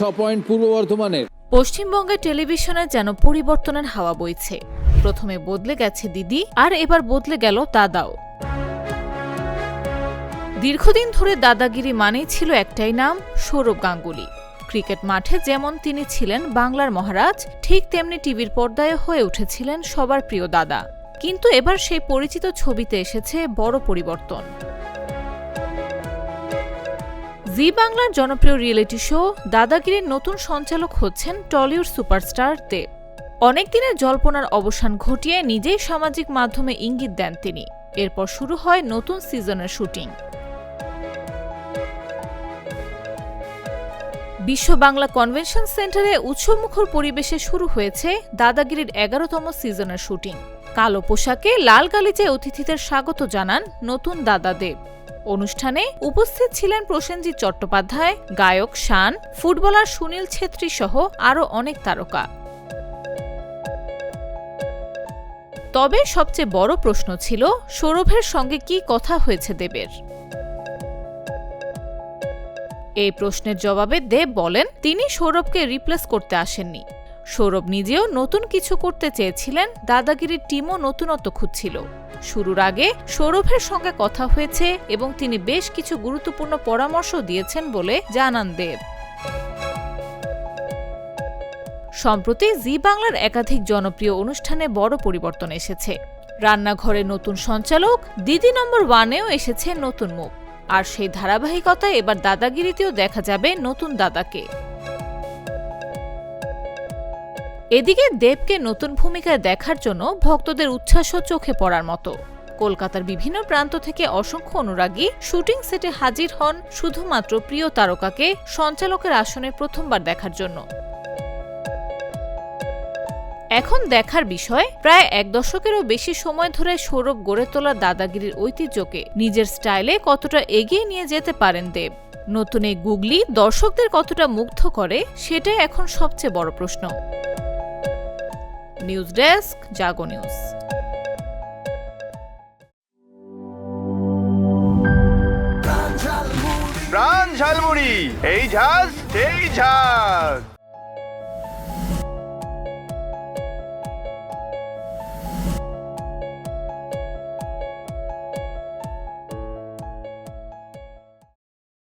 6 point পূর্ব বর্ধমানের। পশ্চিমবঙ্গের টেলিভিশনে যেন পরিবর্তনের হাওয়া বইছে। প্রথমে বদলে গেছে দিদি, আর এবার বদলে গেল দাদাও। দীর্ঘদিন ধরে দাদাগিরি মানেই ছিল একটাই নাম, সৌরভ গাঙ্গুলী। ক্রিকেট মাঠে যেমন তিনি ছিলেন বাংলার মহারাজ, ঠিক তেমনি টিভির পর্দায় হয়ে উঠেছিলেন সবার প্রিয় দাদা। কিন্তু এবার সেই পরিচিত ছবিতে এসেছে বড় পরিবর্তন। জি বাংলার জনপ্রিয় রিয়েলিটি শো দাদাগিরির নতুন সঞ্চালক হচ্ছেন টলিউড সুপারস্টার দেব। অনেকদিনের জল্পনার অবসান ঘটিয়ে নিজেই সামাজিক মাধ্যমে ইঙ্গিত দেন তিনি। এরপর শুরু হয় নতুন সিজনের শুটিং। বিশ্ব বাংলা কনভেনশন সেন্টারে উৎসবমুখর পরিবেশে শুরু হয়েছে দাদাগিরির 11তম সিজনের শুটিং। কালো পোশাকে লাল গালিচায় অতিথিদের স্বাগত জানান নতুন দাদা দেব। অনুষ্ঠানে উপস্থিত ছিলেন প্রসেনজিৎ চট্টোপাধ্যায়, গায়ক শান, ফুটবলার সুনীল ছেত্রী সহ আরও অনেক তারকা। তবে সবচেয়ে বড় প্রশ্ন ছিল সৌরভের সঙ্গে কি কথা হয়েছে দেবের। এই প্রশ্নের জবাবে দেব বলেন, তিনি সৌরভকে রিপ্লেস করতে আসেননি। সৌরভ নিজেও নতুন কিছু করতে চেয়েছিলেন, দাদাগিরির টিমও নতুনত্ব খুঁজছিল। শুরুর আগে সৌরভের সঙ্গে কথা হয়েছে এবং তিনি বেশ কিছু গুরুত্বপূর্ণ পরামর্শ দিয়েছেন বলে জানান দেব। সম্প্রতি জি বাংলার একাধিক জনপ্রিয় অনুষ্ঠানে বড় পরিবর্তন এসেছে। রান্নাঘরে নতুন সঞ্চালক, দিদি নম্বর 1-এও এসেছে নতুন মুখ। আর সেই ধারাবাহিকতায় এবার দাদাগিরিতেও দেখা যাবে নতুন দাদাকে। এদিকে দেবকে নতুন ভূমিকায় দেখার জন্য ভক্তদের উচ্ছ্বাসও চোখে পড়ার মতো। কলকাতার বিভিন্ন প্রান্ত থেকে অসংখ্য অনুরাগী শুটিং সেটে হাজির হন শুধুমাত্র প্রিয় তারকাকে সঞ্চালকের আসনে প্রথমবার দেখার জন্য। এখন দেখার বিষয়, প্রায় 1 দশকেরও বেশি সময় ধরে সৌরভ গড়ে তোলা দাদাগিরির ঐতিহ্যকে নিজের স্টাইলে কতটা এগিয়ে নিয়ে যেতে পারেন দেব। নতুন এই গুগলি দর্শকদের কতটা মুগ্ধ করে, সেটাই এখন সবচেয়ে বড় প্রশ্ন। নিউজ ডেস্ক, জাগো নিউজ। প্রাণ ঝালমুড়ি, এই ঝাঁজ সেই ঝাঁজ।